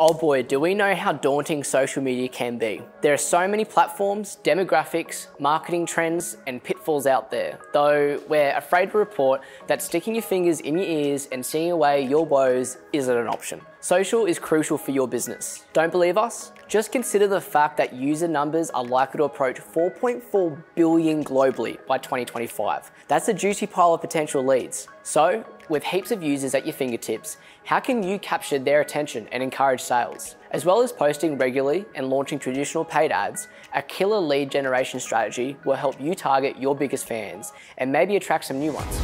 Oh boy, do we know how daunting social media can be. There are so many platforms, demographics, marketing trends, and pitfalls out there, though we're afraid to report that sticking your fingers in your ears and seeing away your woes isn't an option. Social is crucial for your business. Don't believe us? Just consider the fact that user numbers are likely to approach 4.4 billion globally by 2025. That's a juicy pile of potential leads. So, with heaps of users at your fingertips, how can you capture their attention and encourage sales? As well as posting regularly and launching traditional paid ads, a killer lead generation strategy will help you target your biggest fans and maybe attract some new ones.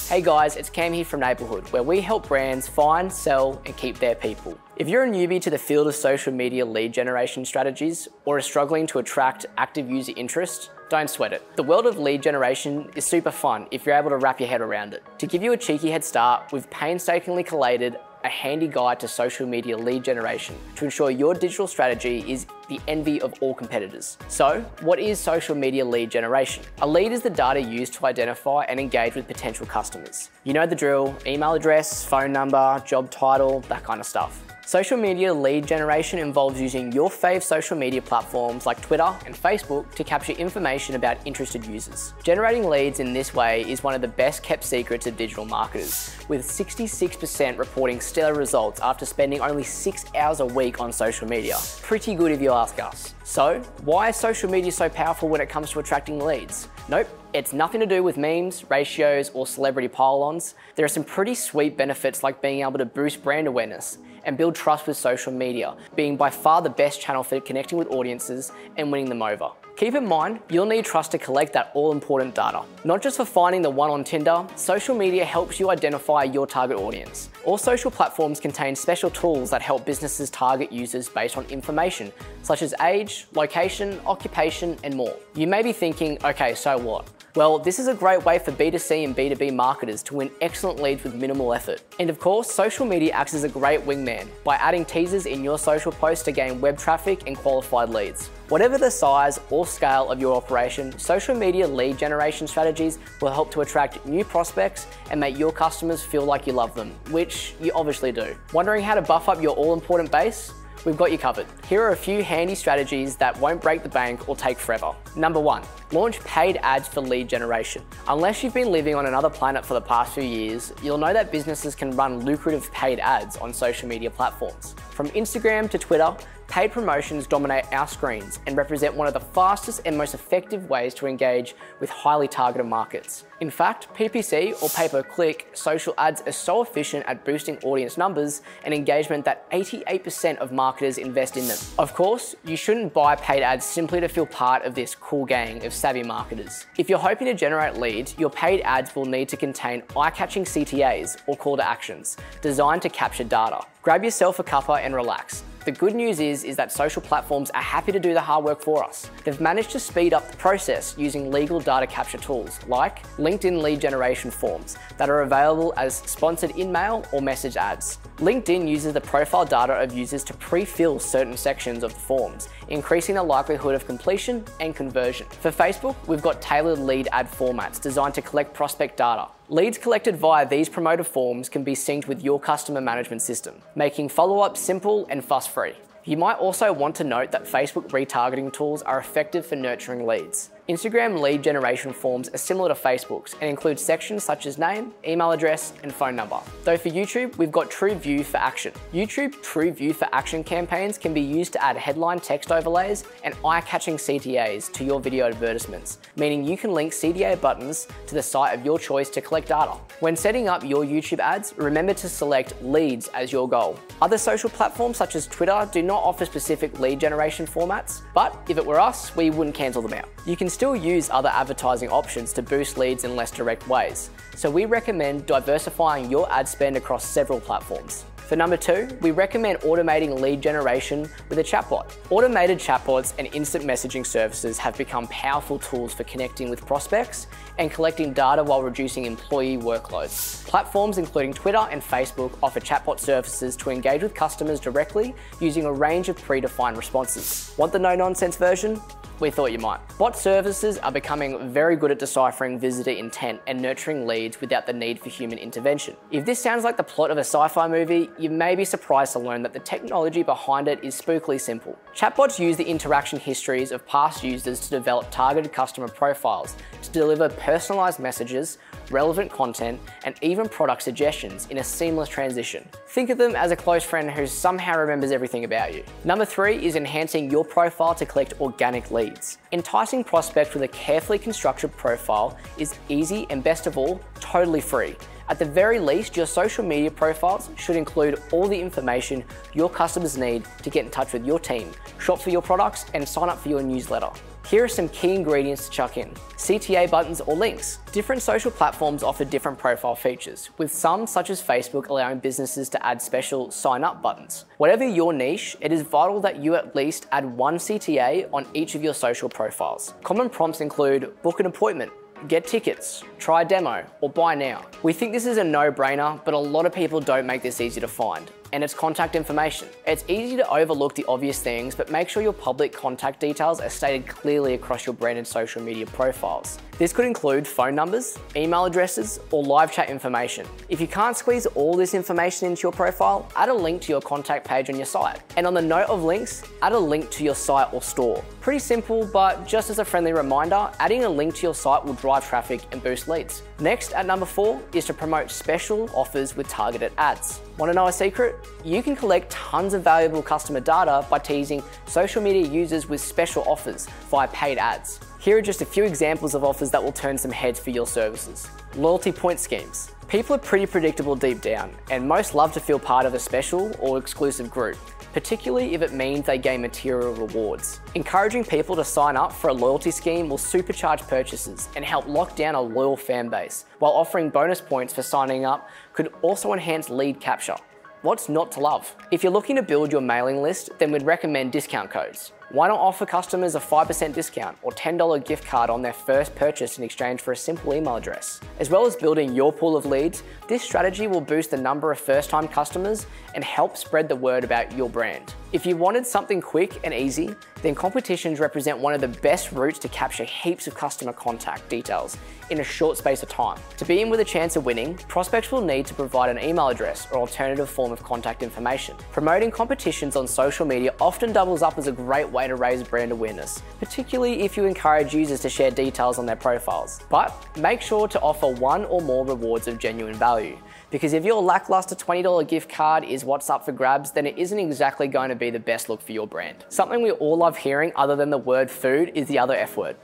Hey guys, it's Cam here from Neighbourhood, where we help brands find, sell, and keep their people. If you're a newbie to the field of social media lead generation strategies or are struggling to attract active user interest, don't sweat it. The world of lead generation is super fun if you're able to wrap your head around it. To give you a cheeky head start, we've painstakingly collated a handy guide to social media lead generation to ensure your digital strategy is the envy of all competitors. So, what is social media lead generation? A lead is the data used to identify and engage with potential customers. You know the drill: email address, phone number, job title, that kind of stuff. Social media lead generation involves using your fave social media platforms like Twitter and Facebook to capture information about interested users. Generating leads in this way is one of the best kept secrets of digital marketers, with 66% reporting stellar results after spending only 6 hours a week on social media. Pretty good if you ask us. So, why is social media so powerful when it comes to attracting leads? Nope, it's nothing to do with memes, ratios, or celebrity pile-ons. There are some pretty sweet benefits like being able to boost brand awareness and build trust with social media, being by far the best channel for connecting with audiences and winning them over. Keep in mind, you'll need trust to collect that all-important data. Not just for finding the one on Tinder, social media helps you identify your target audience. All social platforms contain special tools that help businesses target users based on information, such as age, location, occupation, and more. You may be thinking, okay, so what? Well, this is a great way for B2C and B2B marketers to win excellent leads with minimal effort. And of course, social media acts as a great wingman by adding teasers in your social posts to gain web traffic and qualified leads. Whatever the size or scale of your operation, social media lead generation strategies will help to attract new prospects and make your customers feel like you love them, which you obviously do. Wondering how to buff up your all-important base? We've got you covered. Here are a few handy strategies that won't break the bank or take forever. Number 1, launch paid ads for lead generation. Unless you've been living on another planet for the past few years, you'll know that businesses can run lucrative paid ads on social media platforms. From Instagram to Twitter, paid promotions dominate our screens and represent one of the fastest and most effective ways to engage with highly targeted markets. In fact, PPC or pay-per-click social ads are so efficient at boosting audience numbers and engagement that 88% of marketers invest in them. Of course, you shouldn't buy paid ads simply to feel part of this cool gang of savvy marketers. If you're hoping to generate leads, your paid ads will need to contain eye-catching CTAs or call to actions designed to capture data. Grab yourself a cuppa and relax. The good news is that social platforms are happy to do the hard work for us. They've managed to speed up the process using legal data capture tools like LinkedIn lead generation forms that are available as sponsored in-mail or message ads. LinkedIn uses the profile data of users to pre-fill certain sections of the forms, increasing the likelihood of completion and conversion. For Facebook, we've got tailored lead ad formats designed to collect prospect data. Leads collected via these promoted forms can be synced with your customer management system, making follow-up simple and fuss-free. You might also want to note that Facebook retargeting tools are effective for nurturing leads. Instagram lead generation forms are similar to Facebook's and include sections such as name, email address, and phone number. Though for YouTube, we've got True View for Action. YouTube True View for Action campaigns can be used to add headline text overlays and eye-catching CTAs to your video advertisements, meaning you can link CTA buttons to the site of your choice to collect data. When setting up your YouTube ads, remember to select leads as your goal. Other social platforms such as Twitter do not offer specific lead generation formats, but if it were us, we wouldn't cancel them out. You can still use other advertising options to boost leads in less direct ways, so we recommend diversifying your ad spend across several platforms. For number 2, we recommend automating lead generation with a chatbot. Automated chatbots and instant messaging services have become powerful tools for connecting with prospects and collecting data while reducing employee workloads. Platforms including Twitter and Facebook offer chatbot services to engage with customers directly using a range of predefined responses. Want the no-nonsense version? We thought you might. Bot services are becoming very good at deciphering visitor intent and nurturing leads without the need for human intervention. If this sounds like the plot of a sci-fi movie, you may be surprised to learn that the technology behind it is spookily simple. Chatbots use the interaction histories of past users to develop targeted customer profiles to deliver personalized messages, relevant content, and even product suggestions in a seamless transition. Think of them as a close friend who somehow remembers everything about you. Number 3 is enhancing your profile to collect organic leads. Enticing prospects with a carefully constructed profile is easy and, best of all, totally free. At the very least, your social media profiles should include all the information your customers need to get in touch with your team, shop for your products, and sign up for your newsletter. Here are some key ingredients to chuck in: CTA buttons or links. Different social platforms offer different profile features, with some, such as Facebook, allowing businesses to add special sign-up buttons. Whatever your niche, it is vital that you at least add one CTA on each of your social profiles. Common prompts include book an appointment, get tickets, try a demo, or buy now. We think this is a no-brainer, but a lot of people don't make this easy to find. And it's contact information. It's easy to overlook the obvious things, but make sure your public contact details are stated clearly across your branded social media profiles. This could include phone numbers, email addresses, or live chat information. If you can't squeeze all this information into your profile, add a link to your contact page on your site. And on the note of links, add a link to your site or store. Pretty simple, but just as a friendly reminder, adding a link to your site will drive traffic and boost leads. Next, at number 4, is to promote special offers with targeted ads. Want to know a secret? You can collect tons of valuable customer data by teasing social media users with special offers via paid ads. Here are just a few examples of offers that will turn some heads for your services. Loyalty point schemes. People are pretty predictable deep down, and most love to feel part of a special or exclusive group, particularly if it means they gain material rewards. Encouraging people to sign up for a loyalty scheme will supercharge purchases and help lock down a loyal fan base, while offering bonus points for signing up could also enhance lead capture. What's not to love? If you're looking to build your mailing list, then we'd recommend discount codes. Why not offer customers a 5% discount or $10 gift card on their first purchase in exchange for a simple email address? As well as building your pool of leads, this strategy will boost the number of first-time customers and help spread the word about your brand. If you wanted something quick and easy, then competitions represent one of the best routes to capture heaps of customer contact details in a short space of time. To be in with a chance of winning, prospects will need to provide an email address or alternative form of contact information. Promoting competitions on social media often doubles up as a great way to raise brand awareness, particularly if you encourage users to share details on their profiles. But make sure to offer one or more rewards of genuine value, because if your lackluster $20 gift card is what's up for grabs, then it isn't exactly going to be the best look for your brand. Something we all love hearing other than the word food is the other F word: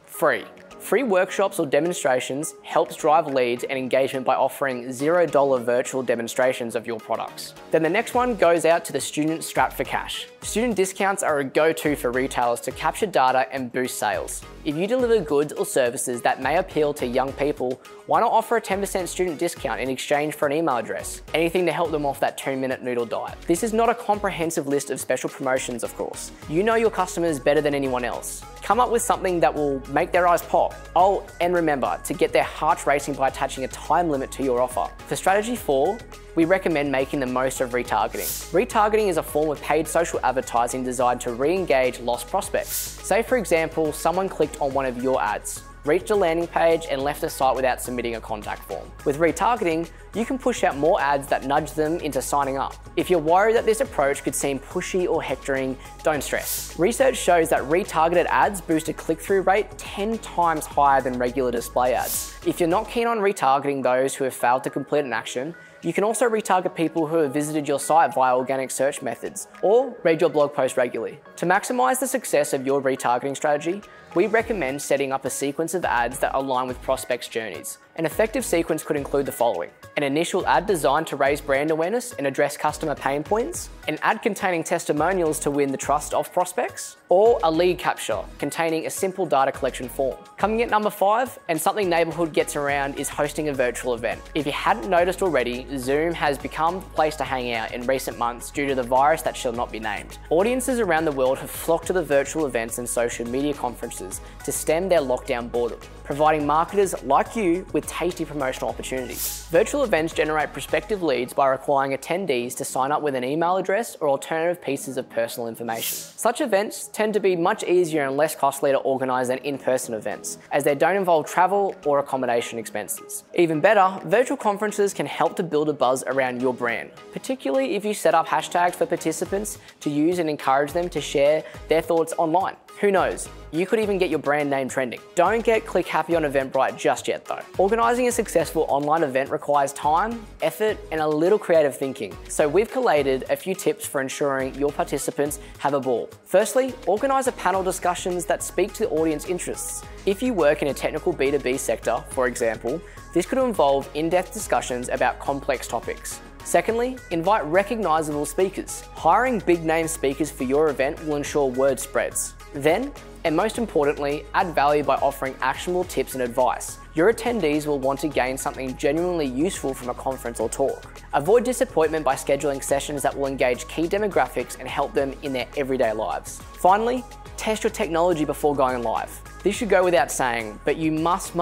free. Free workshops or demonstrations helps drive leads and engagement by offering $0 virtual demonstrations of your products. Then the next one goes out to the student strapped for cash. Student discounts are a go-to for retailers to capture data and boost sales. If you deliver goods or services that may appeal to young people, why not offer a 10% student discount in exchange for an email address? Anything to help them off that 2-minute noodle diet. This is not a comprehensive list of special promotions, of course. You know your customers better than anyone else. Come up with something that will make their eyes pop. Oh, and remember to get their hearts racing by attaching a time limit to your offer. For strategy 4, we recommend making the most of retargeting. Retargeting is a form of paid social advertising designed to re-engage lost prospects. Say for example, someone clicked on one of your ads, reached a landing page and left the site without submitting a contact form. With retargeting, you can push out more ads that nudge them into signing up. If you're worried that this approach could seem pushy or hectoring, don't stress. Research shows that retargeted ads boost a click-through rate 10 times higher than regular display ads. If you're not keen on retargeting those who have failed to complete an action, you can also retarget people who have visited your site via organic search methods or read your blog post regularly. To maximize the success of your retargeting strategy, we recommend setting up a sequence of ads that align with prospects' journeys. An effective sequence could include the following: an initial ad designed to raise brand awareness and address customer pain points, an ad containing testimonials to win the trust of prospects, or a lead capture containing a simple data collection form. Coming at number 5, and something Neighbourhood gets around, is hosting a virtual event. If you hadn't noticed already, Zoom has become the place to hang out in recent months due to the virus that shall not be named. Audiences around the world have flocked to the virtual events and social media conferences to stem their lockdown boredom, providing marketers like you with tasty promotional opportunities. Virtual events generate prospective leads by requiring attendees to sign up with an email address or alternative pieces of personal information. Such events tend to be much easier and less costly to organise than in-person events, as they don't involve travel or accommodation expenses. Even better, virtual conferences can help to build a buzz around your brand, particularly if you set up hashtags for participants to use and encourage them to share their thoughts online. Who knows, you could even get your brand name trending. Don't get click happy on Eventbrite just yet though. Organising a successful online event requires time, effort, and a little creative thinking. So we've collated a few tips for ensuring your participants have a ball. Firstly, organise a panel discussions that speak to the audience interests. If you work in a technical B2B sector, for example, this could involve in-depth discussions about complex topics. Secondly, invite recognisable speakers. Hiring big name speakers for your event will ensure word spreads. Then, and most importantly, add value by offering actionable tips and advice. Your attendees will want to gain something genuinely useful from a conference or talk. Avoid disappointment by scheduling sessions that will engage key demographics and help them in their everyday lives. Finally, test your technology before going live. This should go without saying, but you must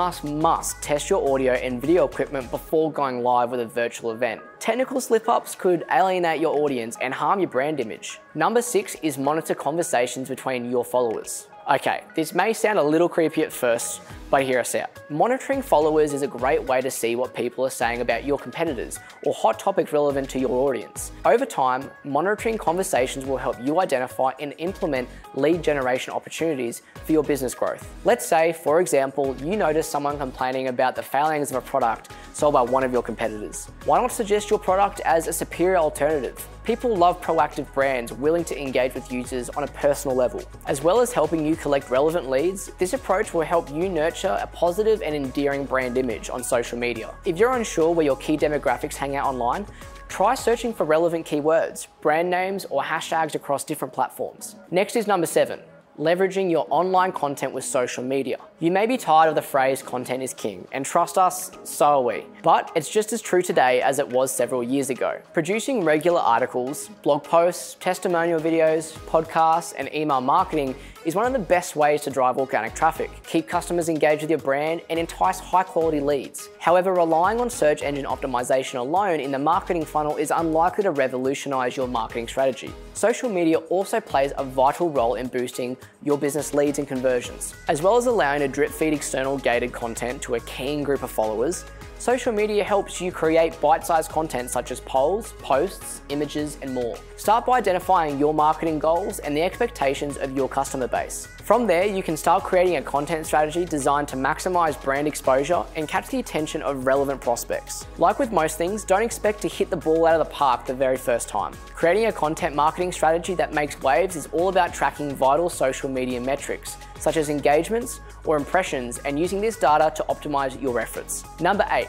test your audio and video equipment before going live with a virtual event. Technical slip-ups could alienate your audience and harm your brand image. Number 6 is monitor conversations between your followers. Okay, this may sound a little creepy at first, but hear us out. Monitoring followers is a great way to see what people are saying about your competitors or hot topics relevant to your audience. Over time, monitoring conversations will help you identify and implement lead generation opportunities for your business growth. Let's say, for example, you notice someone complaining about the failings of a product sold by one of your competitors. Why not suggest your product as a superior alternative? People love proactive brands willing to engage with users on a personal level. As well as helping you collect relevant leads, this approach will help you nurture a positive and endearing brand image on social media. If you're unsure where your key demographics hang out online, try searching for relevant keywords, brand names, or hashtags across different platforms. Next is number 7. Leveraging your online content with social media. You may be tired of the phrase content is king, and trust us, so are we. But it's just as true today as it was several years ago. Producing regular articles, blog posts, testimonial videos, podcasts, and email marketing is one of the best ways to drive organic traffic, keep customers engaged with your brand, and entice high-quality leads. However, relying on search engine optimization alone in the marketing funnel is unlikely to revolutionize your marketing strategy. Social media also plays a vital role in boosting your business leads and conversions. As well as allowing to drip feed external gated content to a keen group of followers, social media helps you create bite-sized content such as polls, posts, images, and more. Start by identifying your marketing goals and the expectations of your customer base. From there, you can start creating a content strategy designed to maximize brand exposure and catch the attention of relevant prospects. Like with most things, don't expect to hit the ball out of the park the very first time. Creating a content marketing strategy that makes waves is all about tracking vital social media metrics, such as engagements or impressions, and using this data to optimize your efforts. Number 8,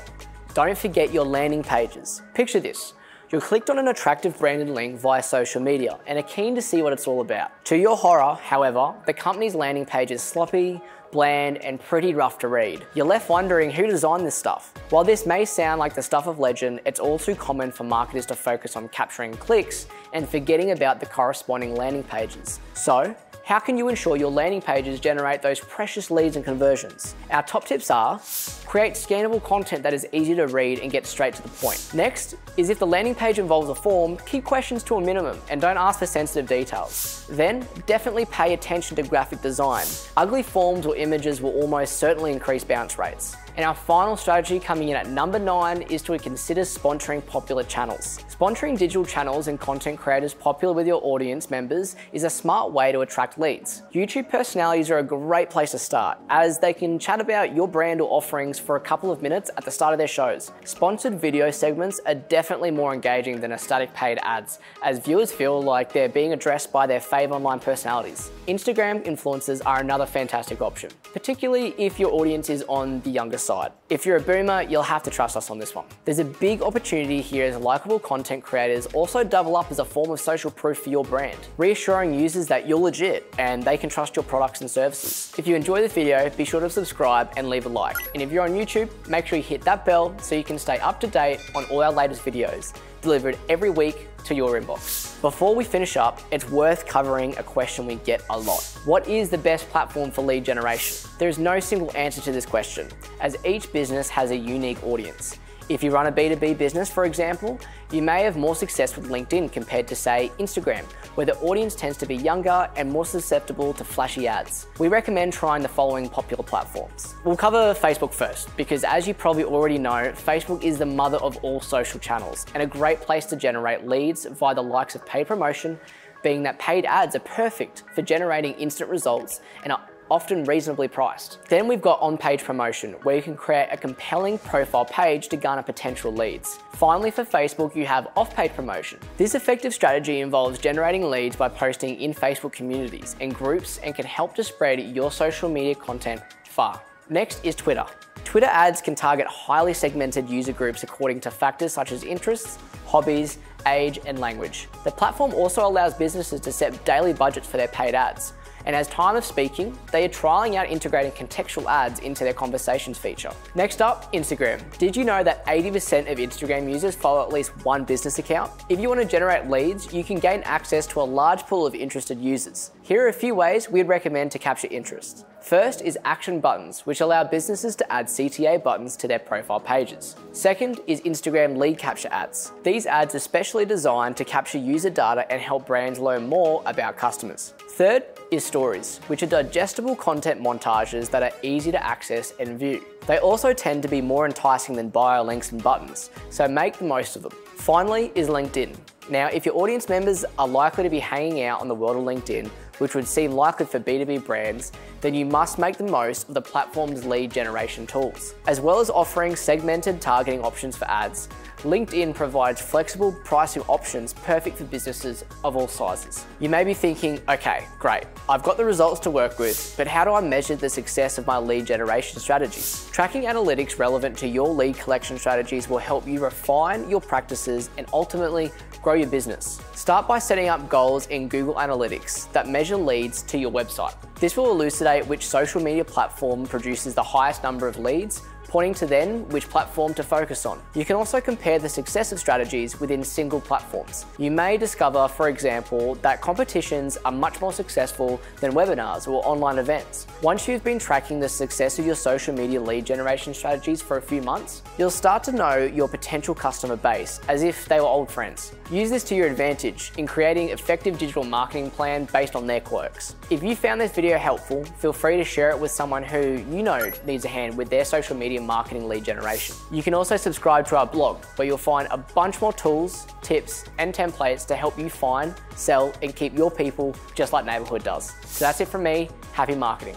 don't forget your landing pages. Picture this. You're clicked on an attractive branded link via social media and are keen to see what it's all about. To your horror, however, the company's landing page is sloppy, bland, and pretty rough to read. You're left wondering who designed this stuff. While this may sound like the stuff of legend, it's all too common for marketers to focus on capturing clicks and forgetting about the corresponding landing pages. So, how can you ensure your landing pages generate those precious leads and conversions? Our top tips are: create scannable content that is easy to read and get straight to the point. Next is, if the landing page involves a form, keep questions to a minimum and don't ask for sensitive details. Then, definitely pay attention to graphic design. Ugly forms or images will almost certainly increase bounce rates. And our final strategy, coming in at number 9, is to consider sponsoring popular channels. Sponsoring digital channels and content creators popular with your audience members is a smart way to attract leads. YouTube personalities are a great place to start, as they can chat about your brand or offerings for a couple of minutes at the start of their shows. Sponsored video segments are definitely more engaging than a static paid ads, as viewers feel like they're being addressed by their fave online personalities. Instagram influencers are another fantastic option, particularly if your audience is on the younger side. If you're a boomer, you'll have to trust us on this one. There's a big opportunity here as likable content creators also double up as a form of social proof for your brand, reassuring users that you're legit and they can trust your products and services. If you enjoy the video, be sure to subscribe and leave a like. And if you're on YouTube, make sure you hit that bell so you can stay up to date on all our latest videos, delivered every week to your inbox. Before we finish up, it's worth covering a question we get a lot. What is the best platform for lead generation? There is no single answer to this question, as each business has a unique audience. If you run a B2B business, for example, you may have more success with LinkedIn compared to, say, Instagram, where the audience tends to be younger and more susceptible to flashy ads. We recommend trying the following popular platforms. We'll cover Facebook first, because as you probably already know, Facebook is the mother of all social channels and a great place to generate leads via the likes of paid promotion, being that paid ads are perfect for generating instant results and are often reasonably priced. Then we've got on-page promotion, where you can create a compelling profile page to garner potential leads. Finally, for Facebook, you have off-page promotion. This effective strategy involves generating leads by posting in Facebook communities and groups and can help to spread your social media content far. Next is Twitter. Twitter ads can target highly segmented user groups according to factors such as interests, hobbies, age, and language. The platform also allows businesses to set daily budgets for their paid ads. And as time of speaking, they are trialing out integrating contextual ads into their conversations feature. Next up, Instagram. Did you know that 80% of Instagram users follow at least one business account? If you want to generate leads, you can gain access to a large pool of interested users. Here are a few ways we'd recommend to capture interest. First is action buttons, which allow businesses to add CTA buttons to their profile pages. Second is Instagram lead capture ads. These ads are specially designed to capture user data and help brands learn more about customers. Third is stories, which are digestible content montages that are easy to access and view. They also tend to be more enticing than bio links and buttons, so make the most of them. Finally is LinkedIn. Now, if your audience members are likely to be hanging out on the world of LinkedIn, which would seem likely for B2B brands, then you must make the most of the platform's lead generation tools. As well as offering segmented targeting options for ads, LinkedIn provides flexible pricing options perfect for businesses of all sizes. You may be thinking, okay, great, I've got the results to work with, but how do I measure the success of my lead generation strategies? Tracking analytics relevant to your lead collection strategies will help you refine your practices and ultimately grow your business. Start by setting up goals in Google Analytics that measure leads to your website. This will elucidate which social media platform produces the highest number of leads, pointing to then which platform to focus on. You can also compare the success of strategies within single platforms. You may discover, for example, that competitions are much more successful than webinars or online events. Once you've been tracking the success of your social media lead generation strategies for a few months, you'll start to know your potential customer base as if they were old friends. Use this to your advantage in creating effective digital marketing plan based on their quirks. If you found this video helpful, feel free to share it with someone who you know needs a hand with their social media marketing lead generation. You can also subscribe to our blog, where you'll find a bunch more tools, tips, and templates to help you find, sell, and keep your people just like Neighbourhood does. So that's it from me. Happy marketing.